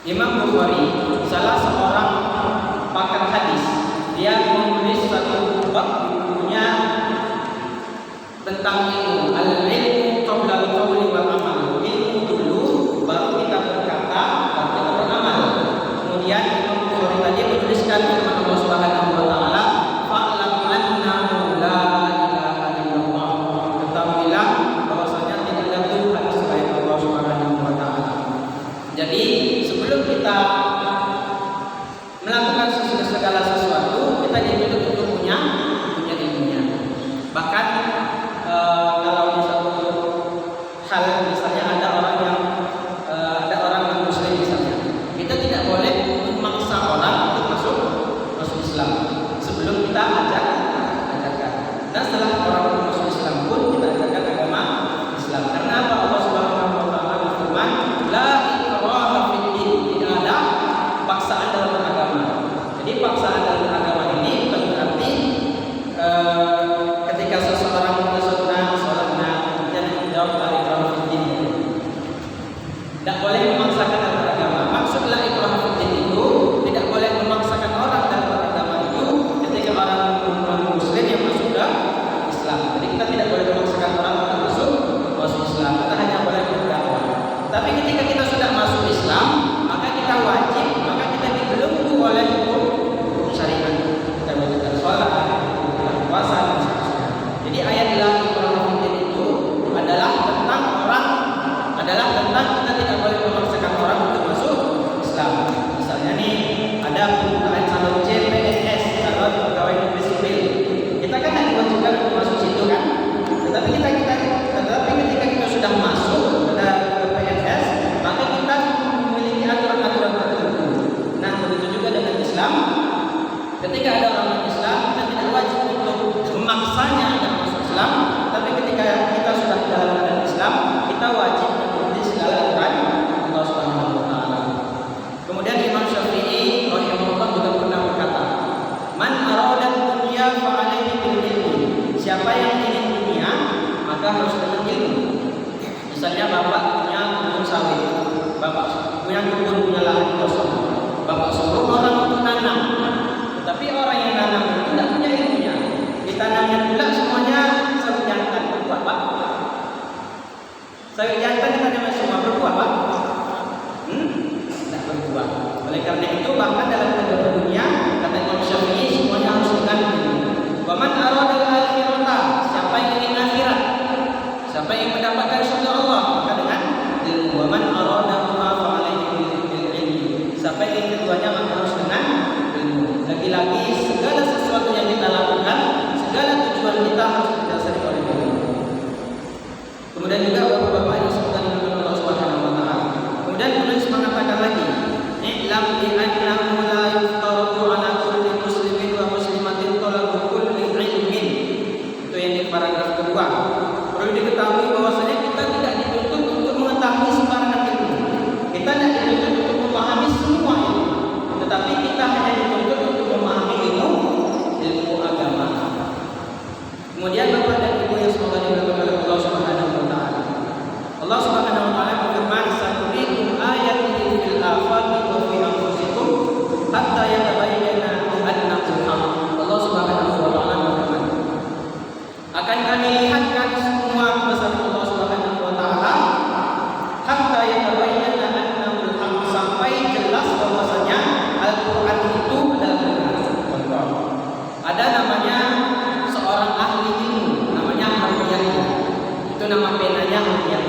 Imam Bukhari, salah seorang pakar hadis, dia menulis satu bab di bukunya tentang ilmu al-ilmu qabla al-qawli wal amal. Ilmu dulu hal, misalnya ada orang yang non muslim misalnya, kita tidak boleh memaksa orang untuk masuk Islam sebelum kita ajarkan. Dan setelah orang masuk Islam pun kita ajarkan agama Islam. Karena apa? Allah Subhanahu wa taala berfirman, la ikraha fid din, tidak ada paksaan dalam beragama. Jadi paksaan dalam agama ini bukan berarti ketika seseorang sholatnya kemudian menjawab la ikraha fid din. Tidak boleh memaksakan dalam beragama. Maksud la ikraha fid din itu tidak boleh memaksakan orang dalam beragama itu ketika orang muslim yang masuk ke Islam. Jadi kita tidak boleh memaksakan orang untuk masuk Islam. Kita hanya boleh berdakwah. Tapi ketika kita sudah masuk Islam, maka kita wajib, maka kita dibelenggu oleh hukum syariat. Kita wajibkan sholat, kita puasa, dan sebagainya. Jadi ayat la ikraha fid din itu adalah tentang kita tidak boleh memaksakan orang untuk masuk Islam. Misalnya nih ada pembukaan calon CPNS, calon pegawai negeri sipil. Kita kan tidak diwajibkan untuk masuk situ kan? Tetapi ketika kita sudah masuk ke PNS, maka kita memiliki aturan-aturan tertentu. Nah, begitu juga dengan Islam. Ketika ada orang Islam, kita tidak wajib untuk memaksanya agar masuk Islam. Tapi ketika kita sudah dalam keadaan Islam, kita wajib mengikuti segala aturan Allah Subhanahu wa taala. Kemudian Imam Syafi'i rahimahullah juga pernah berkata, "Man arada dunya fa alaihi bil ilmi." Siapa yang ingin dunia, maka harus dengan ilmu. Misalnya bapak punya kebun sawit, bapak punya kebun, punya lahan kosong, bapak suruh orang untuk nanam, tetapi orang yang nanam itu tidak punya ilmunya, ditanamnya pula semuanya sawit jantan, berbuah pak. Sawit jantan ditanam semua berbuah pak? Tidak berbuah. Oleh karena itu bahkan dalam kehidupan dunia kata Imam Syafi'i semuanya harus dengan ilmu. Wa man arada al-akhirata, siapa yang ingin akhirat, siapa yang mendapatkan surga Allah, maka dengan ilmu. Wa man arada ma fa alaihi bil ilmi, siapa yang ingin keduanya maka harus dengan ilmu. Lagi-lagi segala sesuatu yang kita lakukan, segala tujuan kita harus didasari oleh ilmu. Kemudian juga bapak-bapak yang semoga dimuliakan Allah Subhanahu wa taala. Kemudian penulis mengatakan lagi, "I'lam bi annahu la yuftaradu ala kulli muslimin wa muslimatin talabu kulli ilmin." Itu yang di paragraf kedua. Perlu diketahui bahwasanya kita tidak dituntut untuk mengetahui sembarangan ilmu. Kita tidak dituntut untuk memahami semua ilmu, tetapi kita hanya dituntut untuk memahami ilmu agama. Kemudian Bapak dan Ibu yang semoga diberkati oleh Allah Subhanahu wa taala. Allah Subhanahu wa taala berfirman, "Sanuriikum ayatihi fil afaqi wa fi anfusikum hatta yatabayyana annahul haqq." Allah Subhanahu wa taala berfirman, akan kami lihatkan semua kebesaran Allah Subhanahu wa taala hatta yatabayyana annahul haqq, sampai jelas bahwasanya Al-Qur'an itu adalah benar. Contoh, ada namanya seorang ahli ilmu, namanya Harfiah. Itu nama penanya Harfiah.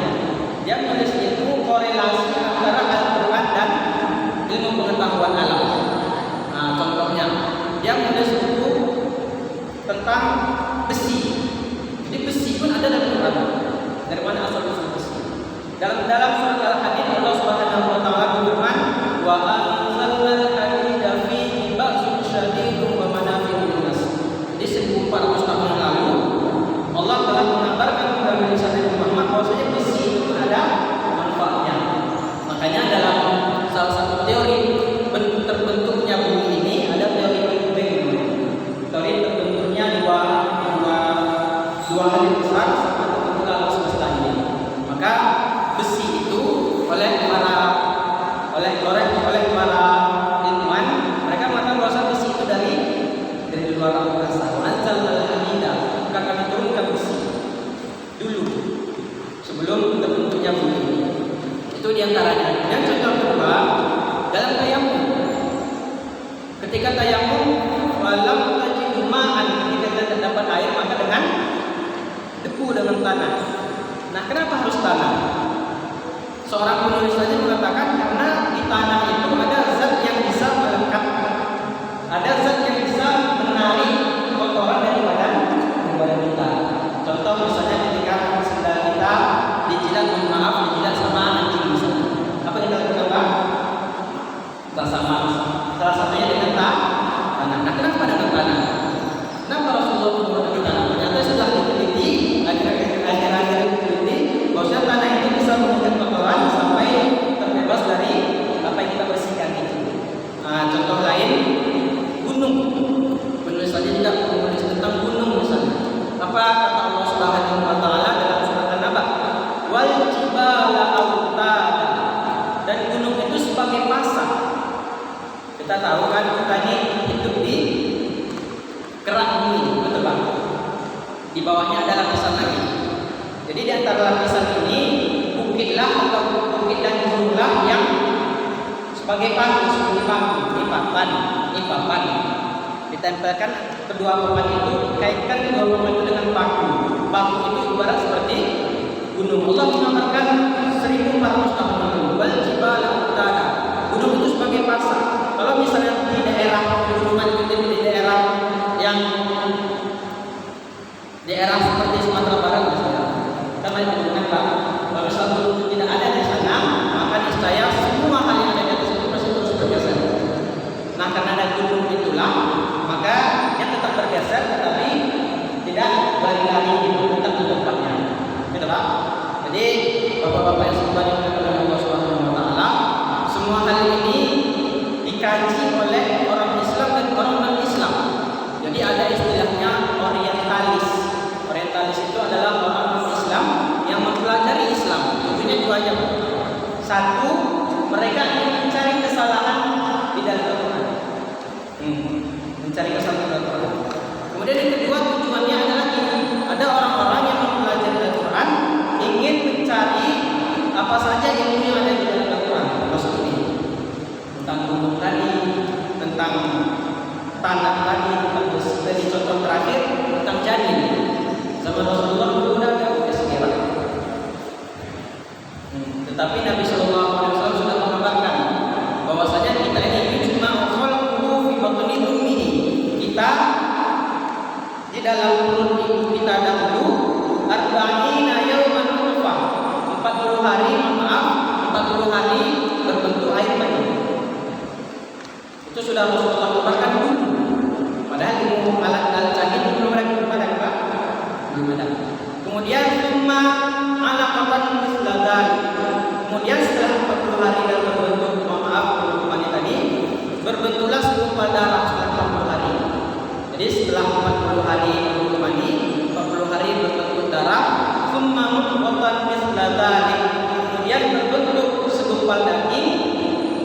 Dia menulis ilmu korelasi antara Al-Quran dan ilmu pengetahuan alam. Nah, contohnya, dia menulis buku tentang besi. Jadi besi pun ada dalam Quran. Dari mana asal usul besi? Dalam surat Al-Hadid Allah Subhanahu wa taala berfirman, "Wa anzalnal hadida fihi ba'sun syadidun wa manafi'un linnas." Jadi 1400 tahun yang lalu Allah telah mengabarkan kepada Nabi Muhammad bahwasanya besi itu ada manfaatnya. Makanya dalam salah satu teori terbentuknya bumi ini ada teori Big Bang. Teori terbentuknya dua hal besar sampai terbentuk alam semesta ini. Maka besi itu oleh para ilmuwan, mereka mengatakan bahwa besi itu dari luar angkasa. Anzalnal hadida, maka kami turunkan besi dulu sebelum terbentuknya bumi ini. Itu diantaranya. Dan contoh kedua dalam tayamum. Ketika tayamum, walam tajidu ma'an, ketika kita tidak dapat air maka dengan debu, dengan tanah. Nah, kenapa harus tanah? Seorang penulis saja mengatakan karena di tanah itu ada zat yang bisa melekat, ada zat yang bisa menarik kotoran dari badan kita. Contoh misalnya ketika sendal kita dijilat Kita tahu kan kita ini hidup di kerak bumi, betul Pak? Di bawahnya ada lapisan lagi. Jadi di antara lapisan ini bukitlah atau bukit dan gununglah yang sebagai paku, sebagai paku, ini papan. Ditempelkan kedua papan itu, dikaitkan kedua papan itu dengan paku. Paku itu ibarat seperti gunung. Allah menggambarkan 1400 tahun lalu, wal jibala autada. Gunung itu sebagai pasar. Kalau misalnya di daerah pegunungan itu di daerah yang daerah seperti Sumatera Barat misalnya, kita main pegunungan Pak. Kalau misalnya gunung itu tidak ada di sana, maka niscaya semua hal yang ada di atas itu pasti terus bergeser. Nah, karena ada gunung itulah, maka dia tetap bergeser, tetapi tidak lari-lari tetap di tempatnya. Gitu Pak. Jadi bapak-bapak yang semua dimuliakan Allah Subhanahu wa taala, semua hal ini dikaji oleh orang Islam dan orang non-Islam. Jadi ada istilahnya orientalis. Orientalis itu adalah orang non-Islam yang mempelajari Islam. Tujuannya dua aja. Satu, mereka ingin mencari kesalahan di dalam Al-Quran. Mencari kesalahan di dalam Al-Quran. Kemudian yang kedua, tujuannya adalah ada orang-orang yang mempelajari Al-Quran ingin mencari apa saja ilmu yang ada di dalam Al-Quran. Maksud ini tentang gunung tadi, tentang tanah tadi, tentang besi tadi. Contoh terakhir tentang janin. Zaman Rasulullah dulu ada sekira. Tetapi Nabi Shallallahu Alaihi Wasallam sudah mengabarkan bahwasanya kita ini cuma khalquhu fi batni ummihi. Kita di dalam perut ibu kita dahulu arba'ina yawman nutfah, 40 hari berbentuk air mani. Itu sudah Rasulullah kabarkan dulu. Padahal ilmu alat canggih belum ada Pak. Belum ada. Kemudian summa alaqatan misla dzalik. Kemudian setelah 40 hari dan berbentuk mani tadi, berbentuklah segumpal darah setelah 40 hari. Jadi setelah 40 hari berbentuk mani, 40 hari berbentuk darah, summa mudghatan misla dzalik. Kemudian berbentuk segumpal daging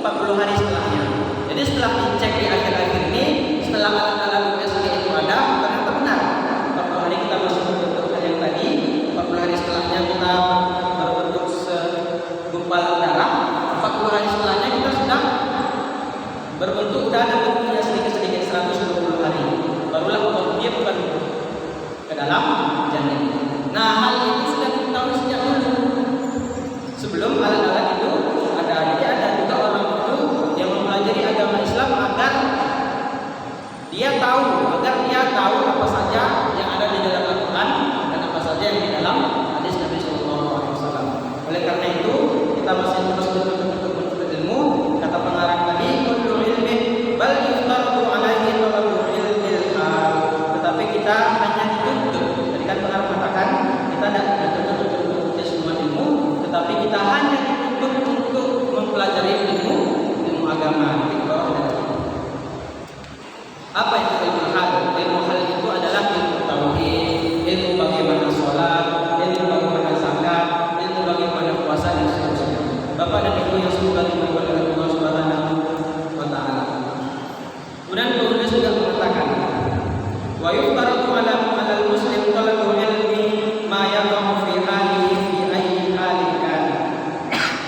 40 hari setelahnya. Jadi setelah dicek di akhir-akhir ini, setelah alat-alat USG itu ada, ternyata benar. 40 hari kita masih berbentuk yang tadi, 40 hari setelahnya kita berbentuk segumpal darah, 40 hari setelahnya kita sudah berbentuk, udah ada bentuknya sedikit-sedikit 120 hari. Barulah dia bukan ke dalam janin. Nah, hal ini sudah diketahui sejak dulu. Sebelum alat-alat itu ada, jadi ada juga orang itu yang mempelajari agama Islam agar dia tahu apa saja yang ada di dalam Al-Quran dan apa saja yang di dalam hadis Nabi Shallallahu Alaihi Wasallam. Oleh karena itu kita masih terus menuntut ilmu. Kata pengarang tadi, kullu ilmin bal yuftaradu alaihi talabul ilmil hal. Tetapi kita hanya dituntut. Tadi kan pengarang mengatakan kita tidak dituntut untuk semua ilmu, tetapi kita hanya dituntut untuk mempelajari ilmu agama. Apa itu ilmu hal? Ilmu hal itu adalah ilmu tauhid, ilmu bagaimana sholat, ilmu bagaimana zakat, ilmu bagaimana puasa dan seterusnya. Bapak dan Ibu yang semoga dimuliakan oleh Allah Subhanahu wa taala. Kemudian penulis juga mengatakan, wa yufaradu ala muslim talabul ilmi ma yaqamu fi halihi fi ayyi halin kan.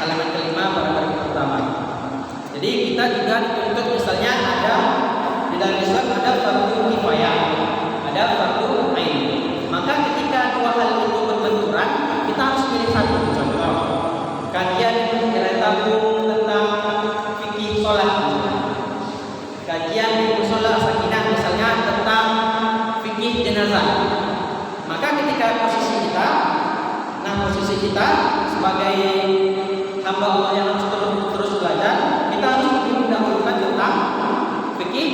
Halaman kelima paragraf pertama. Jadi kita juga dituntut, misalnya ada di dalam Islam ada fardu kifayah, ada fardu ain. Maka ketika dua hal itu berbenturan, kita harus pilih satu. Contoh, kajian tabung tentang fikih sholat, kajian di musola sakinah misalnya tentang fikih jenazah. Maka ketika posisi kita sebagai hamba Allah yang harus terus belajar, kita harus mendahulukan tentang fikih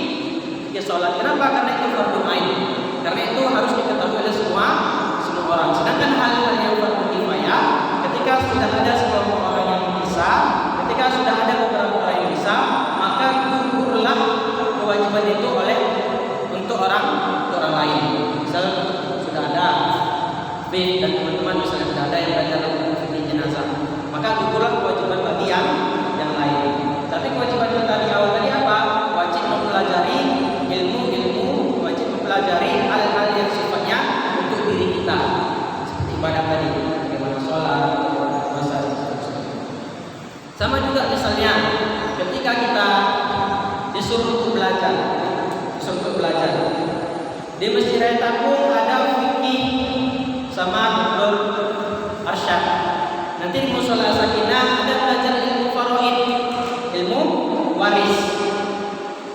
sholat. Kenapa? Karena itu fardu ain. Karena itu harus diketahui oleh semua orang. Sedangkan hal-hal yang fardu kifayah, ketika sudah ada sekelompok orang yang bisa, ketika sudah ada beberapa orang yang bisa, maka gugurlah kewajiban itu untuk orang lain. Misal sudah ada B dan teman-teman misalnya sudah ada yang belajar fikih jenazah, maka gugurlah kewajiban bagi yang lain. Tapi kewajiban kita di awal tadi apa? Sama juga misalnya ketika kita disuruh untuk belajar, di Masjid Raya Tapung ada fikih sama Dr. Arsyad. Nanti di Musola Sakinah ada belajar ilmu faraid, ilmu waris.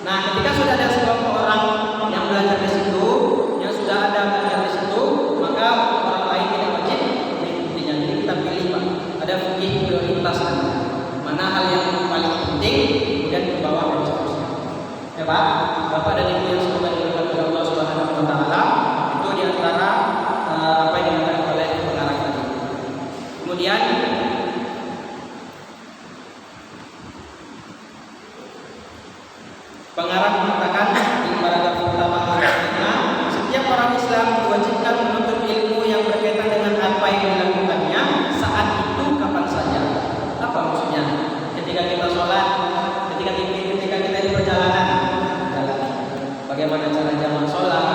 Nah, ketika sudah ada sekelompok orang yang belajar di situ, yang sudah ada belajar di situ, maka orang lain tidak wajib mengikutinya. Jadi kita pilih, Pak. Ada fikih prioritas mana hal yang paling penting, kemudian dibawa dan seterusnya. Ya, Pak. Bapak dan Ibu yang semoga diberkati oleh Allah Subhanahu wa taala, itu di antara apa yang dikatakan oleh pengarang tadi. Kemudian pengarang mengatakan di paragraf pertama ayat 5, setiap orang Islam diwajibkan menuntut ilmu yang berkaitan dengan apa yang dilakukannya saat itu kapan saja. Apa maksudnya? Ketika kita sholat, ketika kita di perjalanan, bagaimana cara jamak sholat,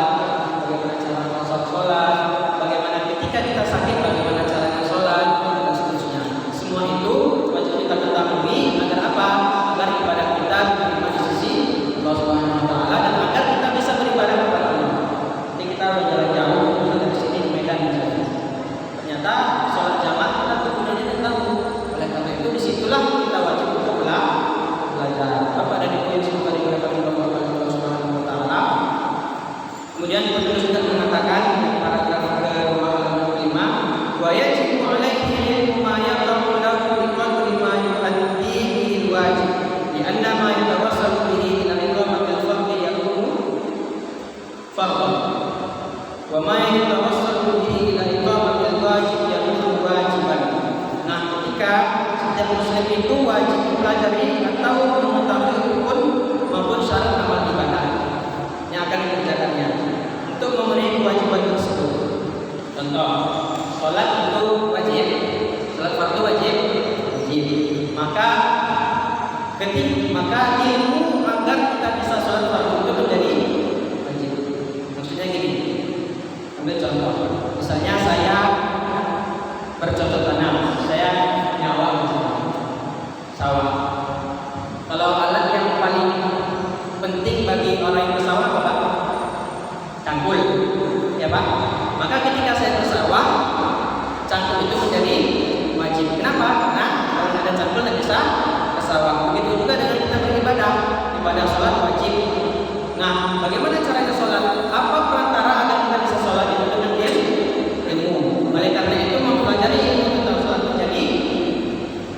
bagaimana cara masuk sholat, bagaimana ketika kita sakit, bagaimana caranya sholat, dan seterusnya. Semua itu wajib kita ketahui agar apa? Agar ibadah kita diterima di sisi Allah Subhanahu wa taala dan agar kita bisa beribadah kepada Allah. Jadi kita berjalan jauh dari sini ke Medan misalnya. Ternyata sholat jamaah kita tentunya tidak tahu. Oleh karena itu disitulah kita wajib untuk belajar. Apa ada di poin semoga diberkati oleh Allah Subhanahu wa taala. Kemudian penulis juga mengatakan di paragraf ke-5, wa yajibu 'alaihi ilmu ma yaqulu lahu bi qadri ma yu'addihi al-wajib li'anna ma yatawassalu bihi ila iqamati al-fardhi yakunu fardhan wa ma yatawassalu bihi ila iqamati al-wajib yakunu wajiban. Nah, ketika setiap muslim itu wajib mempelajari atau mengetahui rukun maupun syarat amal ibadah yang akan dikerjakannya untuk memenuhi kewajiban tersebut. Contoh, sholat itu wajib, sholat fardu wajib. Maka ilmu agar kita bisa sholat fardu itu menjadi wajib. Maksudnya gini, ambil contoh, misalnya saya bercocok tanam, saya nyawa sawah. Kalau alat yang paling penting bagi orang yang bersawah apa, Pak? Cangkul, ya Pak. Maka ketika saya bersawah, cangkul itu menjadi wajib. Kenapa? Karena kalau ada cangkul tidak bisa bersawah. Begitu juga dengan kita beribadah, ibadah sholat wajib. Nah, bagaimana caranya sholat? Apa perantara agar kita bisa sholat itu dengan ilmu? Oleh karena itu mempelajari ilmu tentang sholat menjadi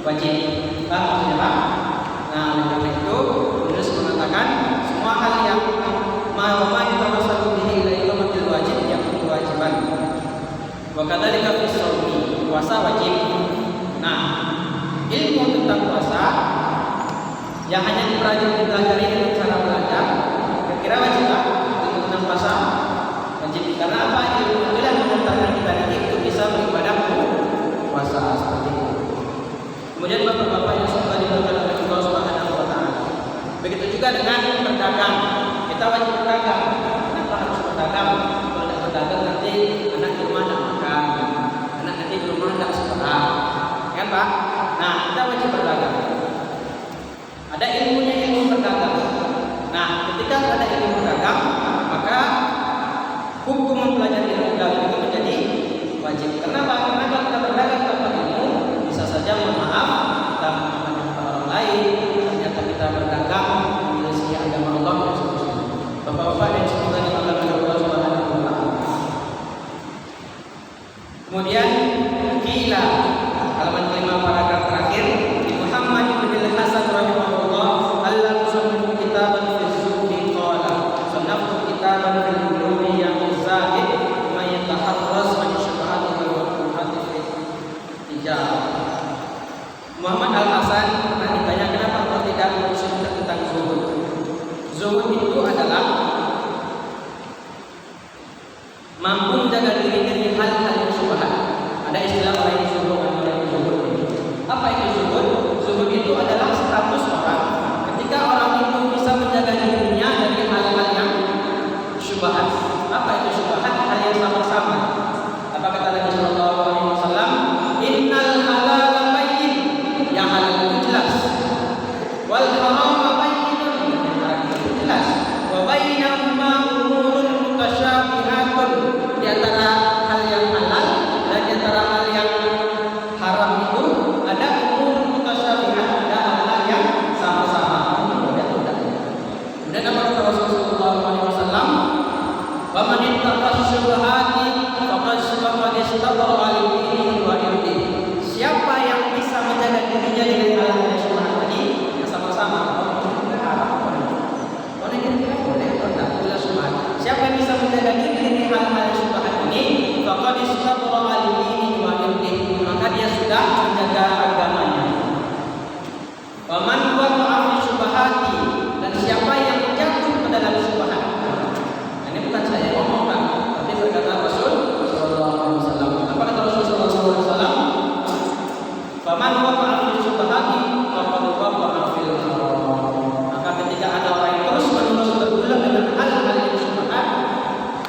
wajib. Maksudnya Pak? Nah, oleh karena itu penulis mengatakan semua hal yang ma yatawassalu bihi ila iqamatil wajib yakunu wajiban. Wa kadzalika fi shaumi, puasa wajib. Nah, ilmu tentang puasa yang hanya dipelajari dengan cara belajar, kira-kira wajib tak? Ilmu tentang puasa wajib. Karena apa? Ilmu itulah yang mengantarkan kita nanti untuk bisa beribadah puasa seperti itu. Kemudian bapak-bapak yang semoga diberkati oleh Allah Subhanahu wa taala. Begitu juga dengan berdagang. Kita wajib berdagang. Kenapa harus berdagang? Kalau tidak berdagang nanti anak di rumah tidak makan, anak nanti di rumah tidak sekolah, kan Pak? Nah, kita wajib berdagang. Ada ilmunya, ilmu berdagang. Nah, ketika ada ilmu berdagang, maka hukum mempelajari ilmu berdagang itu menjadi wajib. Kenapa? Karena kalau kita berdagang tanpa ilmu, bisa saja mohon maaf kita mengamalkan orang lain, ternyata kita berdagang menyelesaikan agama Allah dan seterusnya. Bapak-bapak dan semoga dimakan oleh Allah Subhanahu wa taala. Kemudian kila halaman 5 paragraf terakhir, Muhammad bin Hasan rahimahullah Allah tusannu kitaban fi zuhdi qala sanaftu kitaban fil ulumi yang zahid ma yataharras an syubhati wal qur'ati fi tijah. Muhammad Al-Hasan pernah ditanya kenapa engkau tidak menulis tentang zuhud. Zuhud itu adalah mampu menjaga diri dari hal-hal yang syubhat. Ada istilah lain zuhud atau zuhud. Apa itu zuhud? Zuhud itu adalah status orang ketika orang itu bisa menjaga dirinya dari hal-hal yang syubhat. Apa itu syubhat? Hal yang sama-sama. Apa kata Nabi Sallallahu Alaihi Wasallam? Innal halal bayyin, yang halal itu jelas. Faman waqa'a fi syubhati faqad waqa'a fil haram. Maka ketika ada orang yang terus-menerus berulang dengan hal-hal yang syubhat,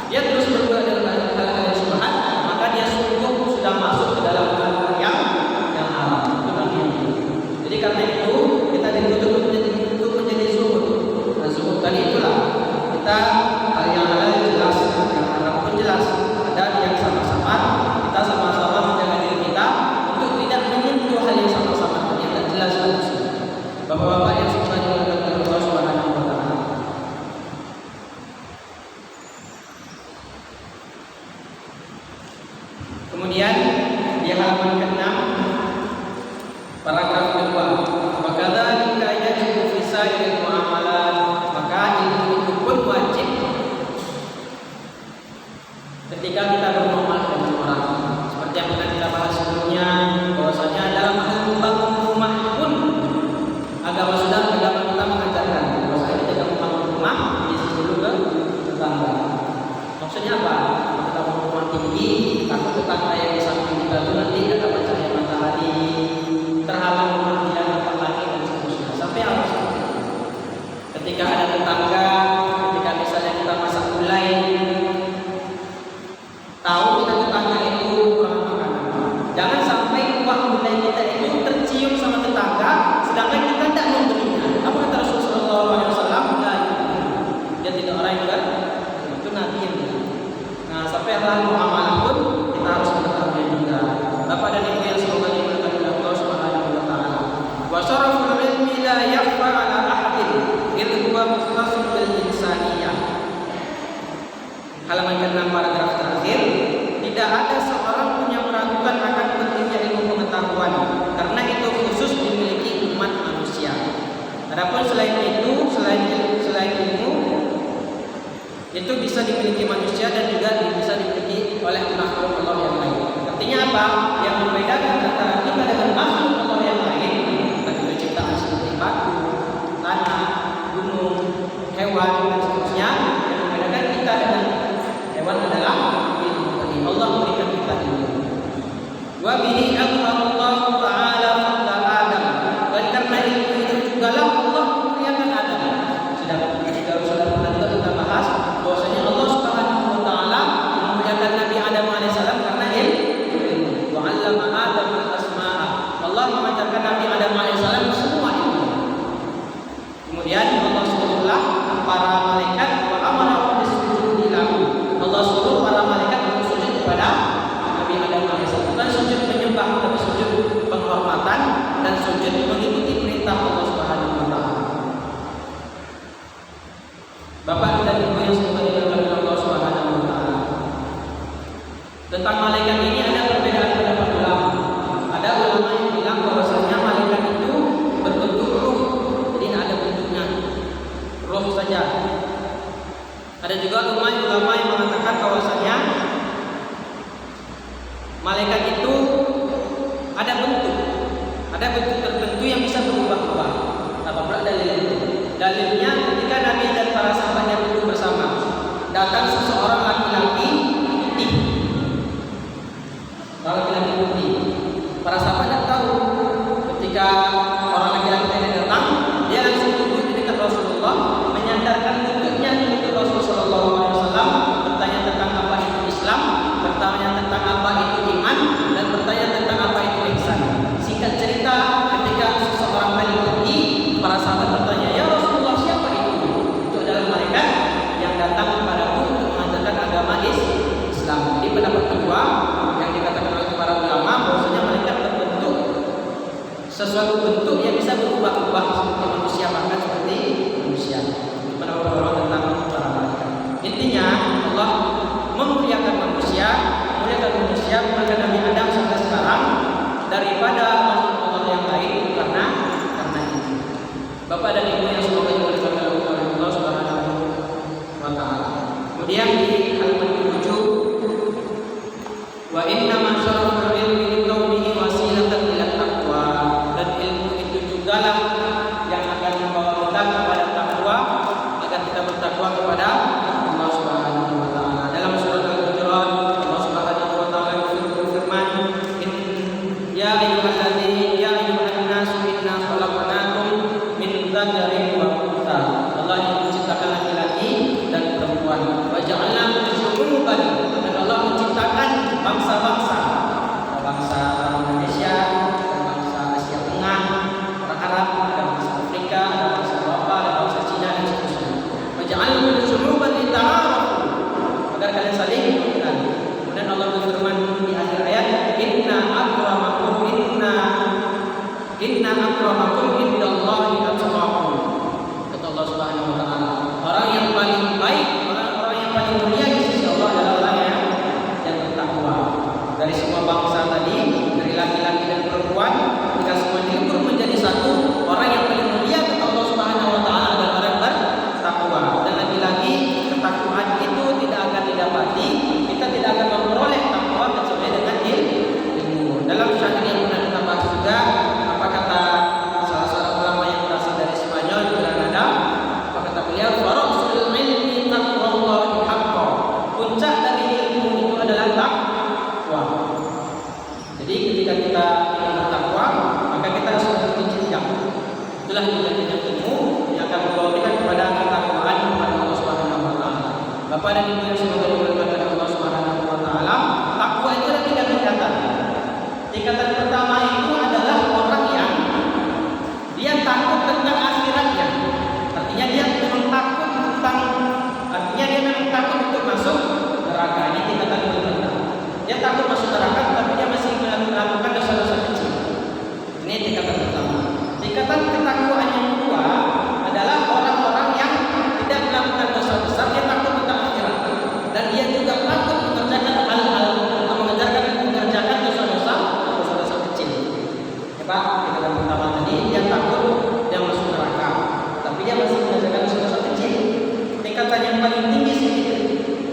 dia terus berulang dengan hal-hal yang syubhat, maka dia sungguh sudah masuk ke dalam hal yang haram. Itu namanya. Jadi karena itu kita dituntut untuk menjadi zuhud. Nah, zuhud tadi itulah kita hal yang halal jelas, yang haram pun jelas. Ada yang sama-sama kita sama-sama menjaga diri kita untuk tidak menyentuh hal yang sama-sama yang tidak jelas itu. Bapak-bapak yang suka dimuliakan Allah Subhanahu wa taala. Kemudian di halaman ke-6 paragraf kedua, wa kadzalika yajibu fi sa'iril muamalat, maka ilmu itu pun wajib ketika kita bermuamalah dengan orang. Seperti yang pernah kita bahas sebelumnya, bahwasanya dalam hal membangun rumah pun agama kita mengajarkan bahwasanya kita membangun rumah diisi dulu ke tetangga. Maksudnya apa? Kita bangun rumah tinggi, takut tetangga yang di samping kita itu nanti ada cahaya matahari, terhalang rumah dia dapat lagi dan seterusnya. Sampai harus ketika ada tetangga, ketika misalnya kita masak gulai, tahu kita tetangga itu kurang makanan. Jangan sampai uang gulai kita itu tercium sama tetangga, sedangkan kita tidak memberinya. Apa kata Rasulullah SAW? Dia tidak orang yang itu Nabi yang bilang. Nah, sampai hal muamalah pun kita harus mengetahui juga. Bapak dan Ibu yang semoga diberkati Allah Subhanahu wa taala. Wa syaraful ilmi la yakhfa 'ala ahadin idh huwa mukhtasun bil insaniyah. Halaman ke-6 paragraf terakhir, tidak ada seorang pun yang meragukan akan pentingnya ilmu pengetahuan karena itu khusus dimiliki umat manusia. Adapun selain itu, selain ilmu itu bisa dimiliki manusia dan juga bisa dimiliki oleh makhluk Allah yang lain. Artinya apa? Yang membedakan antara kita dengan makhluk Allah yang lain, bagi ciptaan seperti batu, tanah, gunung, hewan dan seterusnya, yang membedakan kita dengan hewan adalah ilmu. Allah memberikan kita ilmu. Wa bihi Allah Ta'ala fadla Adam. Dan karena ilmu itu juga lah Allah memuliakan Adam. Sudah pernah kita bahas bahwasanya Allah Subhanahu wa taala memuliakan Nabi Adam alaihissalam karena ilmu. Wa 'allama Adam al-asma'a. Allah mengajarkan Nabi Adam alaihissalam semua ilmu. Kemudian Allah suruhlah para malaikat wa amara bisujudi lahu. Allah suruh para malaikat untuk sujud kepada Nabi Adam alaihissalam. Bukan sujud menyembah, tapi sujud penghormatan dan sujud mengikuti perintah Allah Subhanahu wa taala. Bapak dan Ibu yang semoga diberkati Allah Subhanahu wa taala. Tentang malaikat ini ada perbedaan pendapat ulama. Ada ulama yang bilang bahwasanya malaikat itu berbentuk ruh, jadi tidak ada bentuknya, ruh saja. Ada juga ulama yang mengatakan bahwasanya malaikat itu ada bentuk tertentu yang bisa berubah-ubah. Apa pula dalilnya? Dalilnya ketika Nabi dan para sahabatnya duduk bersama, datang seseorang laki-laki putih. Para sahabat tidak tahu. Ketika orang laki-laki ini datang, dia langsung duduk di dekat Rasulullah, menyandarkan lututnya di lutut Rasulullah SAW, bertanya tentang apa itu Islam, bertanya tentang apa itu iman, dan bertanya tentang apa itu ihsan. Singkat cerita, ketika seseorang tadi pergi, para sahabat bertanya, ya Rasulullah, siapa itu? Itu adalah malaikat yang datang kepadaku untuk mengajarkan agama Islam. Jadi pendapat kedua yang dikatakan oleh para ulama bahwasanya malaikat berbentuk sesuatu bentuk yang bisa berubah-ubah seperti manusia, bahkan seperti manusia. Itu pendapat ulama tentang para malaikat. Intinya Allah memuliakan manusia memuliakan Nabi Adam sampai sekarang daripada makhluk Allah yang lain karena ini. Bapak dan Ibu yang semoga dimuliakan oleh Allah Subhanahu wa taala. Kemudian di halaman ke-7, wa inna ma syaraful ilmi li kaunihi wasilatan ila taqwa. Dan ilmu itu jugalah yang akan membawa kita kepada takwa agar kita bertakwa kepada Allah Subhanahu wa taala. Dalam surat Al-Hujurat Allah Subhanahu wa taala berfirman, ya ayyuhalladzina Inna akramakum indallahi atqakum. Kata Allah Subhanahu wa taala, orang yang paling baik, orang yang paling mulia di sisi Allah adalah orang yang bertakwa. Dari semua bangsa tadi, dari laki-laki dan perempuan, jika semua diukur menjadi satu, orang yang paling mulia kata Allah Subhanahu wa taala adalah orang yang bertakwa. Dan lagi-lagi ketakwaan itu tidak akan didapati, kita tidak akan memperoleh takwa kecuali dengan ilmu. Dalam syair yang pernah kita bahas juga, apa kata salah seorang ulama yang berasal dari Spanyol, Granada, apa kata beliau, farasul ilmi taqwallahi haqqan. Puncak dari ilmu itu adalah takwa. Jadi ketika kita ingin bertakwa, maka kita harus mengikuti jenjang. Itulah jenjang ilmu yang akan membawa kita kepada ketakwaan kepada Allah Subhanahu wa taala. Bapak dan Ibu yang semoga diberkati Allah Subhanahu wa taala, takwa itu ada 3 tingkatan. Tingkatan pertama itu adalah orang yang dia takut tentang akhiratnya. Artinya dia memang takut untuk masuk neraka. Ini tingkatan pertama. Dia takut masuk neraka, tapi dia masih melakukan dosa-dosa kecil. Ini tingkatan pertama. Tingkatan ketakwaan yang kedua adalah orang-orang yang tidak melakukan dosa besar, dia takut tentang akhirat, dan dia juga takut mengerjakan hal-hal atau mengerjakan dosa-dosa kecil. Ya Pak, tingkatan pertama tadi dia takut dia masuk neraka, tapi dia masih mengerjakan dosa-dosa kecil. Tingkatan yang paling tinggi sedikit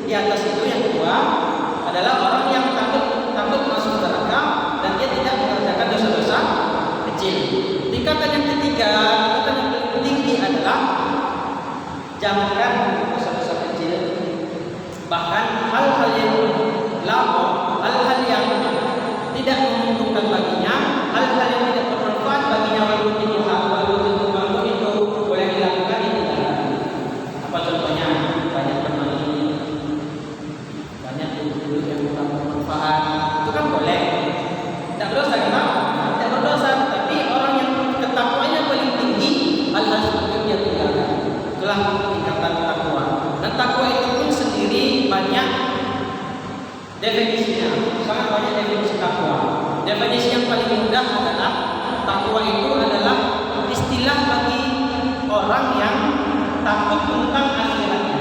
di atas itu yang kedua adalah orang yang takut masuk neraka dan dia tidak mengerjakan dosa-dosa kecil. Tingkatan yang ketiga, tingkatan yang paling tinggi adalah jangankan dosa-dosa kecil, bahkan hal-hal yang lapor, hal-hal yang tidak menguntungkan baginya, hal-hal yang tidak bermanfaat baginya walaupun itu boleh dilakukan itu. Apa contohnya? Banyak teman ini, banyak dulu yang bukan bermanfaat, itu kan boleh. Tidak berdosa kita, tidak berdosa. Tapi orang yang ketakwaannya paling tinggi, hal-hal seperti itu dia tinggalkan. Itulah tingkatan takwa. Dan takwa itu pun sendiri banyak definisinya, sangat banyak definisi takwa. Definisi yang paling mudah adalah takwa itu adalah istilah bagi orang yang takut tentang akhiratnya.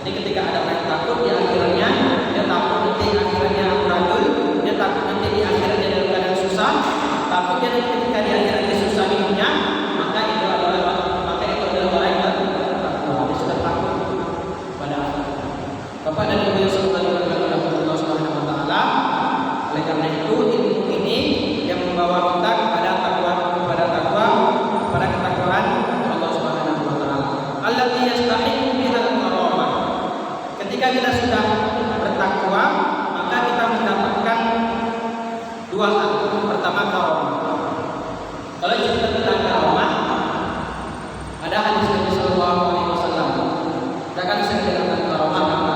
Jadi ketika ada orang yang takut di akhiratnya, dia takut nanti akhiratnya amburadul, dia takut nanti di akhiratnya dalam keadaan susah, takut dia nanti ketika di akhiratnya susah hidupnya, maka itu adalah orang yang bertakwa. Dia sudah takut pada akhirat. Bapak dan Ibu yang semoga diberkati oleh Allah Subhanahu wa taala. Oleh karena itu ilmu ini yang membawa kita kepada takwa, kepada ketakwaan Allah Subhanahu wa taala. Allati yastahiqu bihal karamah. Ketika kita sudah bertakwa, maka kita mendapatkan 2 hal. Pertama karamah. Kalau cerita tentang karamah, ada hadis Nabi sallallahu alaihi wasallam. Kita kan sering dengar karamah apa?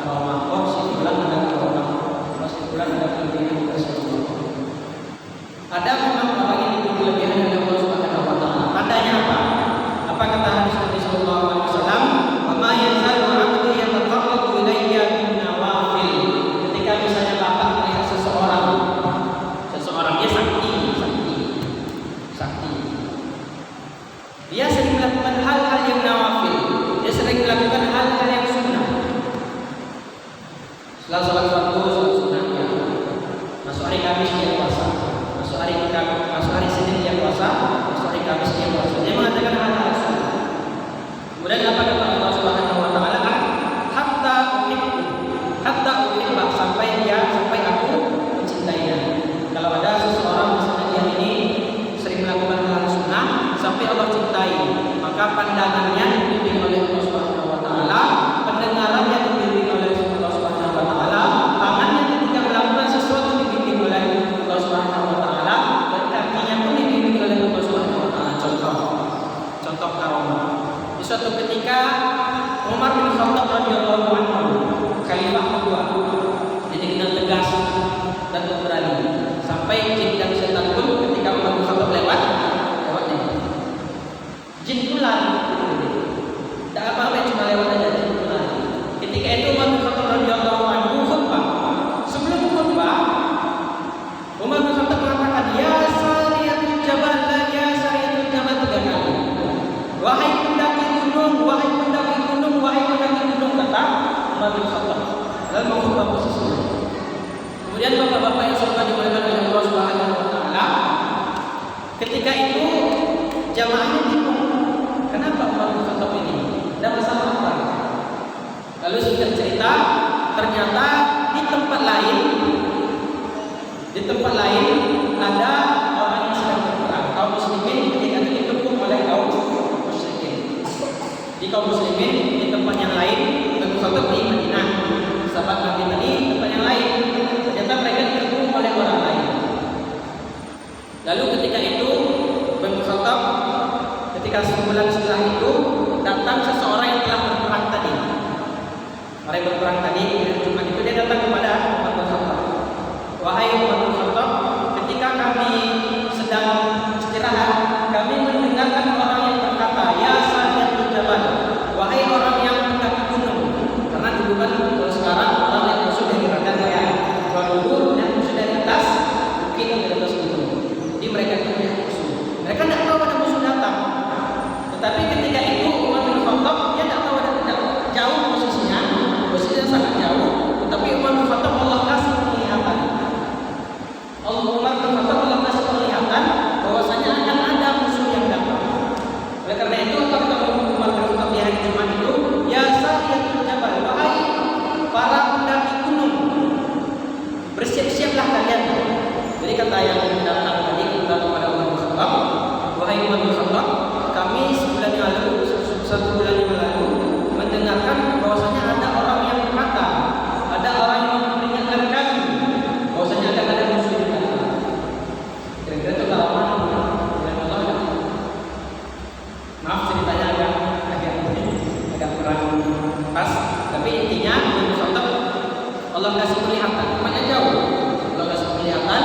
Karamah kok si bulan ada karamah, si bulan ada kelebihan Rasulullah. Ada memang orang yang memiliki kelebihan dari Allah Subhanahu wa taala. Tandanya apa? Apa kata hadis Nabi sallallahu alaihi wasallam? "Wa ma yazalu 'abdi yataqarrabu ilayya bin nawafil." Ketika misalnya Bapak melihat seseorang dia sakti. Dia sering melakukan hal-hal yang nawafil. Dia sering melakukan hal-hal yang sunnah. Setelah sholat fardu, sholat sunnahnya. Masuk hari Kamis dia puasa. Masuk hari Senin dia puasa. Masuk hari Kamis dia puasa. Dia mengatakan hal-hal sunnah. Kemudian apa kata Allah Subhanahu wa taala? Hatta uhibba, sampai aku mencintainya. Kalau ada seseorang misalnya dia ini sering melakukan hal sunnah sampai Allah cintai, maka pandangannya dibimbing oleh Allah Subhanahu wa taala, pendengarannya dibimbing oleh Allah Subhanahu wa taala, tangannya ketika melakukan sesuatu dibimbing oleh Allah Subhanahu wa taala, dan kakinya pun dibimbing oleh Allah Subhanahu wa taala. Contoh karamah. Di suatu ketika Umar bin Khattab radhiyallahu anhu, khalifah kedua, dia dikenal tegas dan pemberani. Sampai jin dan setan pun ketika Umar bin Khattab lewatnya, jin pun lari. Ketika itu jamaahnya bingung, kenapa Umar bin Khattab ini? Ada masalah apa? Lalu singkat cerita, ternyata di tempat lain ada orang yang sedang berperang. Kaum muslimin ketika itu dikepung oleh kaum musyrikin. Di kaum muslimin di tempat yang lain, Umar bin Khattab di Madinah, sahabat Nabi tadi tempat yang lain. Ternyata mereka dikepung oleh orang lain. Lalu ketika itu Umar bin Khattab ketika sebulan setelah itu datang seseorang yang telah berperang tadi. Orang yang berperang tadi cuma itu dia datang kepada Umar bin Khattab. Wahai Umar bin Khattab, ketika kami sedang istirahat, kami mendengarkan orang yang berkata, ya Sahiyatul Jabal, wahai orang yang mendaki gunung. Karena dulu kan kalau sekarang orang yang musuh dari radar ya, kalau dulu yang musuh dari atas, mungkin dari atas gunung. Jadi mereka itu yang musuh. Mereka tidak tahu ada musuh datang. Tetapi ketika itu Umar bin Khattab dia tidak tahu ada jauh posisinya sangat jauh. Tetapi Umar bin Khattab Allah kasih penglihatan. Umar bin Khattab Allah kasih penglihatan bahwasanya akan ada musuh yang datang. Oleh karena itu apa kata Umar bin Khattab di hari Jumat itu? Ya Sahiyatul Jabal, wahai para pendaki gunung, bersiap-siaplah kalian. Jadi kata yang datang tadi kepada Umar bin Khattab, wahai Umar bin Khattab, kami satu bulan yang lalu mendengarkan bahwasanya ada orang yang berkata, ada orang yang memperingatkan kami bahwasanya akan ada musuh yang datang. Kira-kira itu lawan Allah. Maaf ceritanya agak kurang pas, tapi intinya Allah kasih penglihatan, namanya jauh. Allah kasih penglihatan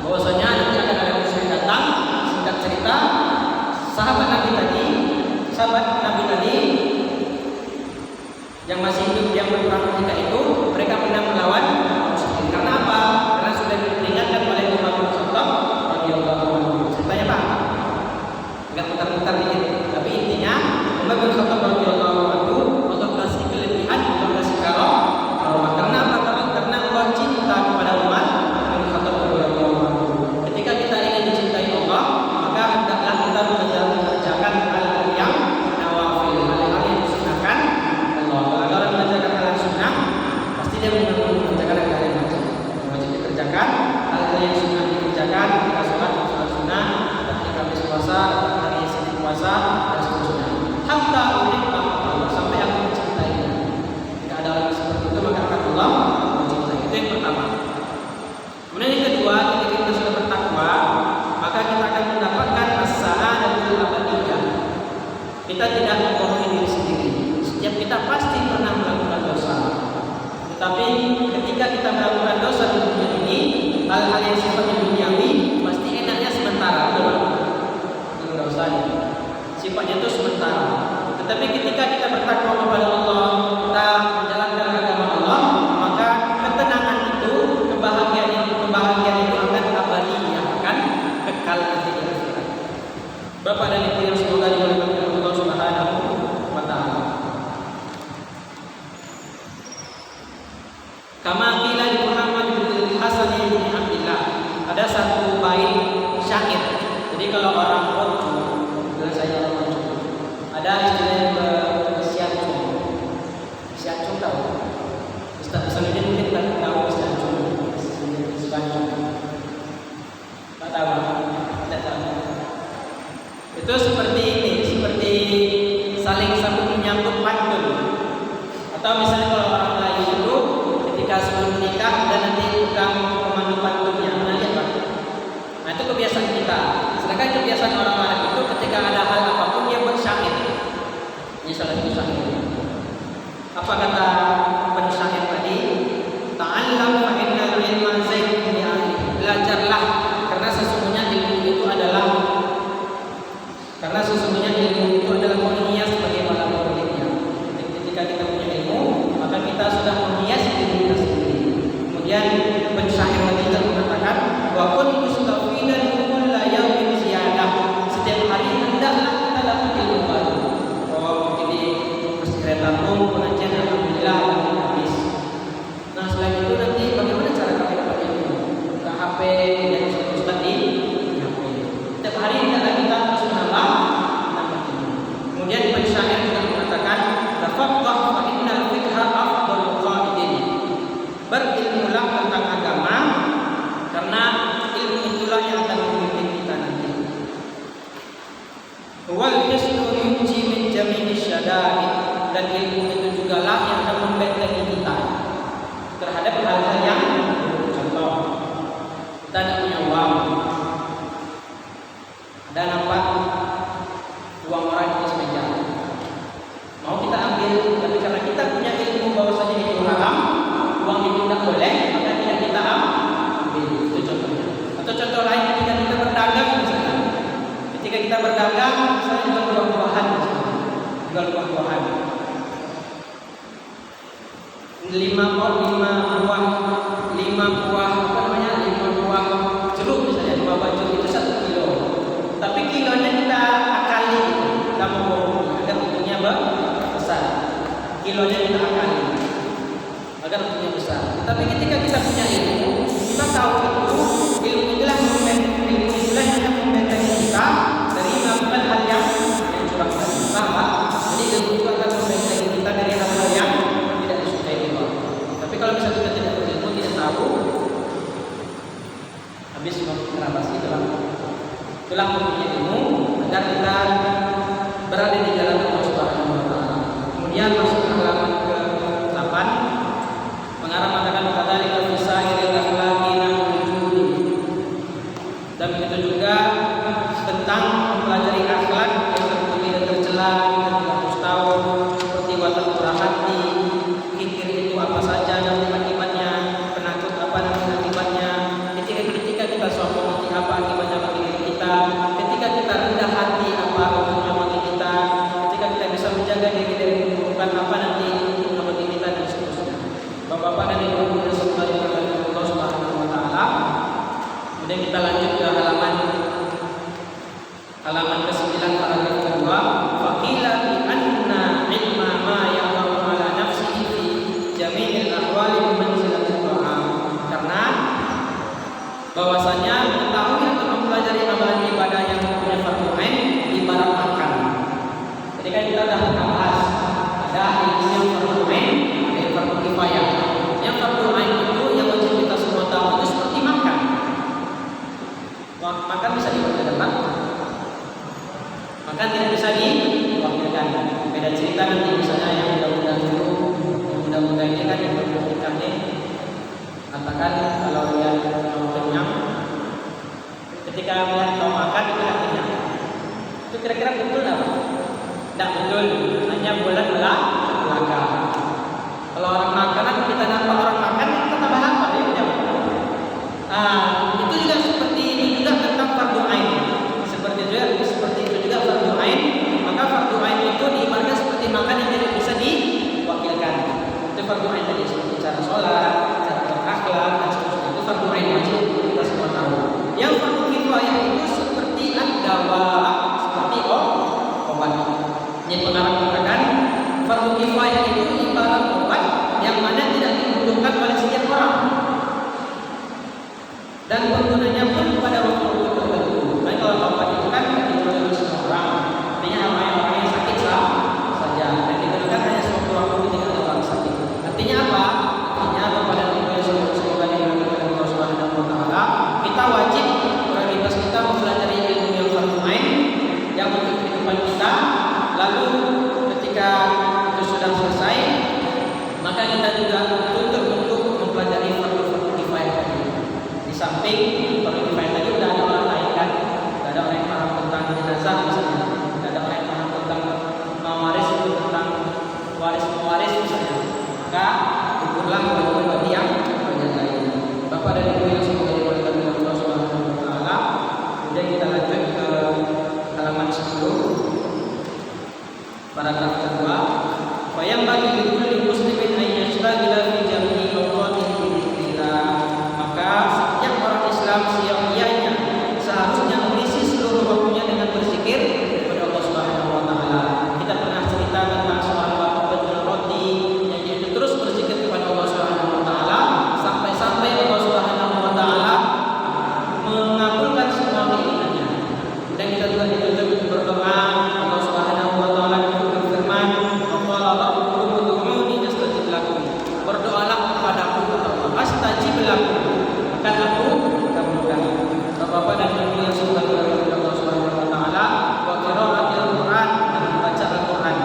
bahwasanya nanti akan ada musuh yang datang. Singkat cerita, sahabat Nabi tadi yang masih hidup yang berperang ketika itu, mereka pernah melawan musyrikin. Karena apa? Karena sudah diperingatkan oleh Umar bin Khattab radhiyallahu anhu. Ceritanya Pak, agak putar-putar dikit, tapi intinya Umar bin Khattab radhiyallahu anhu Allah kasih kelebihan, Allah kasih karomah. Karena apa? Karena Allah cinta kepada Umar bin Khattab radhiyallahu anhu. Ketika kita ingin dicintai Allah, maka hendaklah kita mengerjakan hal yang nawafil, hal-hal yang disunahkan Allah. Kalau orang mengerjakan hal yang sunnah, pasti dia mengerjakan hal yang wajib dikerjakan, hal-hal yang sunnah dikerjakan. Kita sholat sunnah, ketika habis puasa, hari Senin puasa, dan seterusnya. Hatta ulillah Allah, sampai aku mencintainya. Jika ada orang seperti itu, maka akan Allah mencintai. Itu yang pertama. Kemudian yang kedua, ketika kita sudah bertakwa, maka kita akan mendapatkan as-sa'adatul abadiyah. Kita tidak membohongi diri sendiri. Setiap kita pasti pernah melakukan dosa. Tetapi ketika kita melakukan dosa di dunia ini, hal-hal yang sifatnya duniawi pasti enaknya sementara, betul? Itu dosanya. Sifatnya itu sementara. Tetapi ketika kita bertakwa kepada Allah, kita menjalankan agama Allah, maka ketenangan itu, kebahagiaan itu akan abadi, akan kekal nanti di akhirat. Bapak dan Ibu yang semoga dimuliakan Allah Subhanahu wa taala. Kama qila li Muhammad bin Hasan bin Abdullah, ada satu bait syair. Jadi kalau orang rojo, saya orang rojo, ada istilahnya bersiacung. Siacung tahu? Ustaz Salimudin mungkin tak tahu siacung. Tak tahu? Tidak tahu. Itu seperti ini, seperti saling sambut menyambut pantun. Atau misalnya kalau orang Melayu itu ketika sebelum menikah dan nanti tukang pemandu pantunnya, pernah lihat Pak? Nah itu kebiasaan kita. Sedangkan kebiasaan orang Arab itu ketika ada hal apapun dia buat syair. Ini salah satu syair. Apa kata pensyair tadi? Ta'allam fa innal ilma zaitun li ahli. Belajarlah karena sesungguhnya ilmu itu adalah menghias bagaimana pemiliknya. Ketika kita punya ilmu, maka kita sudah menghias diri kita sendiri. Kemudian pensyair tadi mengatakan wa kun mustafidan kulla yaumin ziyadah. Setiap hari hendaklah kita dapat ilmu baru. Oh, jadi Mas Kereta Pun pengajian alhamdulillah dan ilmu itu juga lah yang akan membentengi kita terhadap hal-hal yang contoh kita tidak punya uang, ada nampak uang orang di atas meja, mau kita ambil, tapi karena kita punya ilmu bahwasanya itu haram, uang itu tidak boleh, maka tidak kita ambil. Itu contohnya. Atau contoh lain ketika kita berdagang misalnya, ketika kita berdagang misalnya jual buah-buahan, jual buah-buahan, 5 buah jeruk misalnya, 5 buah jeruk itu 1 kilo, tapi kilonya kita akali, kita mau agar untuknya besar, kilonya kita akali agar untuknya besar. Tapi ketika kita punya ilmu, kita tahu ilmu itulah yang akan membentengi kita dari melakukan hal yang curang tadi. Sama, jadi ilmu itu akan membentengi kita dari hal-hal yang tidak disukai Allah. Tapi kalau misalnya kita tidak berilmu, tidak tahu, habis kenapa sih itulah mempunyai ilmu agar kita berada di jalan Allah Subhanahu wa taala. Kemudian masuk ke halaman ke-8, pengarang mengatakan kadzalika fi sa'iril akhlaqi nahjuni. Dan begitu juga tentang mempelajari akhlak yang terpuji dan tercela, kita juga harus tahu seperti watak murah hati, kikir itu apa saja nanti akibatnya, penakut apa nanti akibatnya, ketika kita sombong nanti apa akibatnya bagi diri kita, ketika kita rendah hati apa untungnya bagi kita, ketika kita bisa menjaga diri dari keburukan apa nanti untungnya bagi kita, dan seterusnya. Bapak-bapak dan ibu-ibu yang semoga diberkati Allah Subhanahu wa taala. Kemudian kita lanjut ke halaman ke-9 paragraf kedua. Faqila bi anna ilma ma yaqamu ala nafsihi fi jami'il ahwali bi manzilati du'a. Karena bahwasanya mengetahui atau mempelajari amalan ibadah yang punya fardu ain ibarat makan. Jadi kan kita sudah bahas ada ilmu yang fardu ain, ada yang fardu kifayah. Yang fardu ain itu yang wajib kita semua tahu itu seperti makan. Makan bisa diwakilkan, makan tidak bisa diwakilkan. Beda cerita nanti misalnya yang muda-muda ini kan yang berpikirkan katakan kalau dia mau kenyang, ketika melihat kau makan itu tidak kenyang. Itu kira-kira betul tidak? Tidak betul, hanya bulan belaka. Kalau orang makan, kita nampak orang makan, kita tambah lapar ya. Itu juga seperti ini juga tentang fardu ain. Seperti itu juga fardu ain. Maka fardu ain itu diibaratkan seperti makan yang tidak bisa diwakilkan. Itu fardu ain tadi, seperti cara sholat, cara berakhlak dan seterusnya. Itu fardu ain wajib kita semua tahu. Yang fardu kifayah itu seperti dawa, seperti obat. Ini pengarang mengatakan fardu kifayah itu ibarat obat yang mana tidak dibutuhkan oleh setiap orang. Dan penggunanya pun pada waktu tertentu. Nah, kalau obat itu kan digunakan oleh semua orang. Artinya orang yang sakit saja. Dan digunakan hanya sewaktu-waktu ketika ada orang sakit. Artinya apa? Artinya kepada kita semoga diberkati Allah Subhanahu wa taala, kita wajib prioritas kita mempelajari ilmu yang fardu ain yang untuk kehidupan kita. Lalu ketika itu sudah selesai, maka kita juga tuntut untuk mempelajari fardu kifayah tadi. Di samping fardu kifayah tadi sudah ada orang lain kan, sudah ada orang yang paham tentang jenazah misalnya, sudah ada orang yang paham tentang mewaris, tentang waris misalnya, maka ukurlah bagi yang lain. Bapak dan Ibu yang semoga diberkati Allah Subhanahu wa taala. Kemudian kita lanjut ke halaman 10 paragraf kedua. Fa yang bagi kulli muslimin an yashtagila fi jami'i awqatihi bi dzikrillah. Maka setiap orang Islam seyogyanya seharusnya mengisi seluruh waktunya dengan berzikir kepada Allah Subhanahu wa taala. Kita pernah cerita tentang seorang bapak penjual roti yang dia itu terus berzikir kepada Allah Subhanahu wa taala sampai Allah Subhanahu wa taala mengabulkan semua keinginannya. Dan kita juga dituntut berdoa. Allah Subhanahu wa taala berfirman, "Qala rabbukum ud'uuni astajib lakum." Berdoalah kepadaku kata Allah, astajib lakum, akan aku kabulkan. Bapak dan Ibu yang semoga diberkati Allah Subhanahu wa taala, wa qiraatil Quran, dan membaca Al-Qur'an.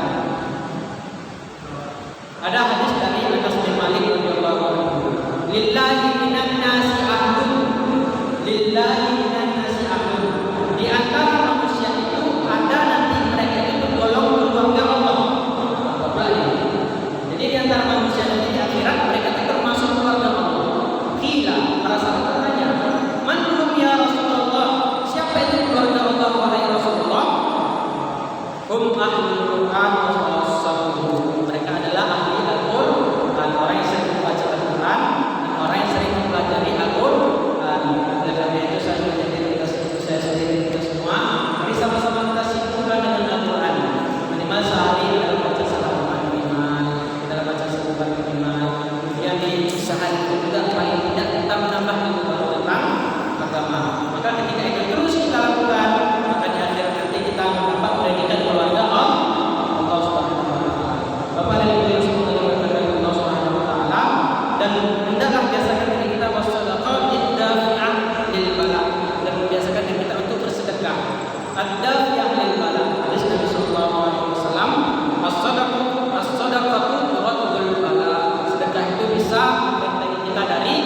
ad-dafiyah lil bala. Hadis Nabi sallallahu alaihi wasallam, as-shadaqatu turadul bala. Sedekah itu bisa membentengi kita dari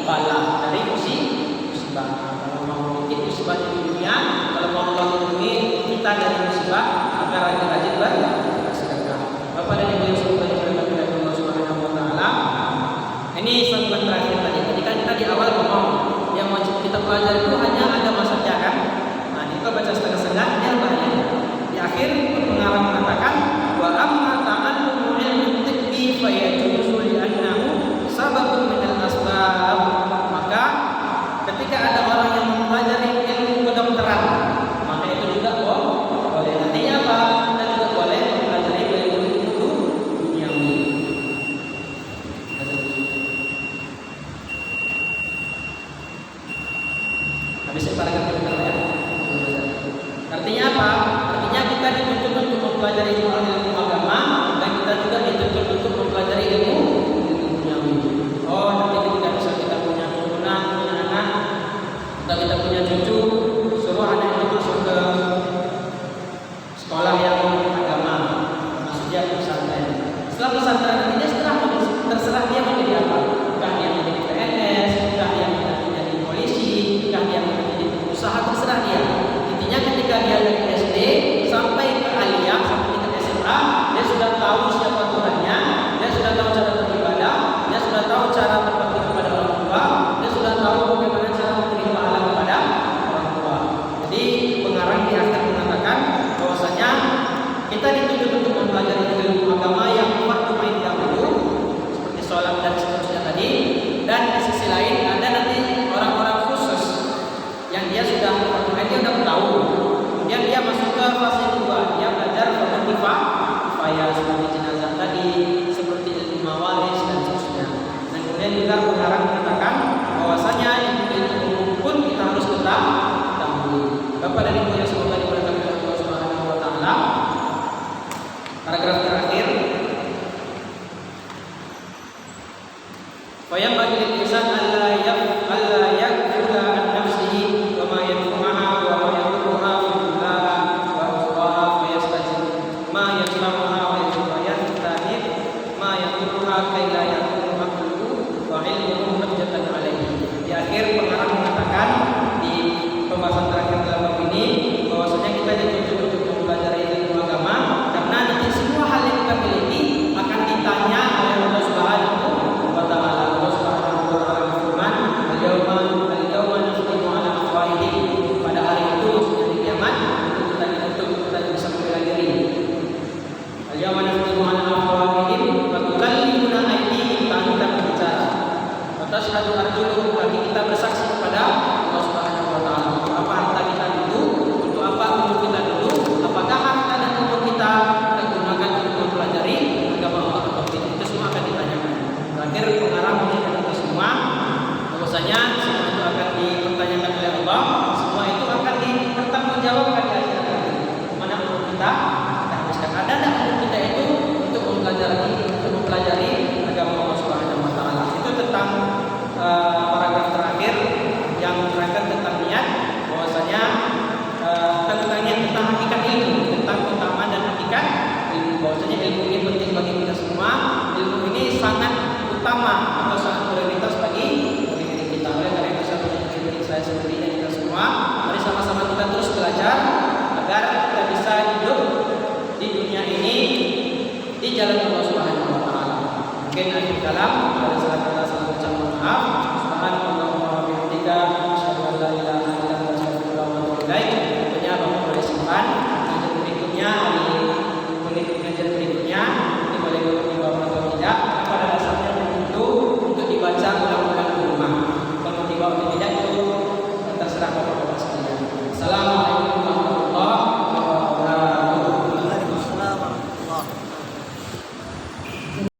bala, dari musibah. Kalau mau sedikit musibah di dunia, kalau mau Allah lindungi kita dari musibah, maka rajin-rajin bersedekah. Bapak dan Ibu yang sekalian berkata Allah Subhanahu wa taala, ini segmen terakhir tadi. Ketika kita di awal ngomong yang wajib kita pelajari itu hanya agama saja kan? Nah, kita baca setengah-setengah dia bahaya. Di akhir pengarang mengatakan wa amma ta'allumu ilmi tibbi fa yajuzu li annahu sababun min al-asbab. Maka ketika ada orang yang mempelajari ilmu kedokteran, maka itu juga boleh. Artinya apa? Kita juga boleh mempelajari ilmu duniawi. Habis paragraf kedua ya. Artinya apa? Artinya kita dituntut untuk mempelajari ilmu agama dan kita juga dituntut untuk mempelajari ilmu duniawi. Oh, nanti ketika bisa kita punya keturunan, punya anak, atau kita punya cucu, suruh anak itu masuk ke sekolah yang agama, maksudnya pesantren. Setelah pesantren nanti terserah dia mau jadi apa. Entah dia mau jadi PNS, entah dia mau jadi polisi, entah dia mau jadi pengusaha, terserah dia. Intinya ketika dia dari SD sampai ke aliyah, sampai ke SMA, dia sudah tahu siapa Tuhannya, dia sudah tahu cara beribadah, dia sudah tahu cara berbakti kepada orang tua, dia sudah tahu bagaimana cara memberi pahala kepada orang tua. Jadi pengarang di akhir mengatakan bahwasanya kita dituntut untuk mempelajari ilmu agama yang fardu ain dahulu, seperti sholat dan seterusnya tadi. Dan di sisi lain ada nanti orang-orang khusus yang dia sudah fardu ain, dia sudah tahu. Kemudian dia masuk ke fase kedua, dia belajar fardu kifayah seperti jenazah tadi, seperti ilmu mawaris dan seterusnya. Dan kemudian juga pengarang mengatakan bahwasanya ilmu pun kita harus tetap ketahui. Bapak dan Ibu yang semoga diberkati oleh Allah Subhanahu wa taala. Paragraf terakhir. Fa yang bagi insan alla yakula an nafsihi wa ma yanfa'uha wa ma yadurruha fi dunya wa ukhra fa yastajib ma yajma'uha wa yatahid ma yadurruha kay la yakunu aqluhu wa ilmuhu hujjatan alaihi. Di akhir pengarang mengatakan di pembahasan terakhir dalam bab ini bahwasanya kita dituntut untuk mempelajari ilmu agama karena nanti semua hal yang kita miliki akan ditanya oleh Allah Subhanahu wa taala. Allah Subhanahu wa taala berfirman, "Al-yawma nakhtimu 'ala afwahihim." Pada hari itu di kiamat kita dituntut kita bisa membela diri. Al-yawma nakhtimu 'ala afwahihim wa tukallimuna aydihim, tangan kita berbicara. Wa tashhadu arjuluhum, kaki kita bersaksi kepada Allah Subhanahu wa taala. Apa harta kita dulu, untuk apa umur kita dulu, apakah harta dan umur kita gunakan untuk mempelajari agama Allah atau tidak, itu semua akan ditanyakan. Terakhir pengarang mengingatkan kita semua bahwasanya semua itu akan dipertanyakan oleh Allah, semua itu akan dipertanggungjawabkan di akhirat nanti. Mana umur kita habiskan, ada tidak umur kita itu untuk mempelajari agama Allah Subhanahu wa taala. Itu tentang paragraf terakhir yang menerangkan tentang niat, bahwasanya tentang hakikat ilmu, tentang keutamaan dan hakikat ilmu, bahwasanya ilmu ini penting bagi kita semua. Ilmu ini sangat utama atau sangat prioritas bagi diri kita. Oleh karena itu saya menjadi diri saya sendiri dan kita semua, mari sama-sama kita terus belajar agar kita bisa hidup di dunia ini di jalan Allah Subhanahu wa taala. Mungkin akhir kalam pada saat kita salah ucap maaf. Subhanallah wa bihamdika, asyhadu an la ilaha illa anta, astaghfiruka wa atubu ilaik. Tentunya Bapak boleh simpan. Berikutnya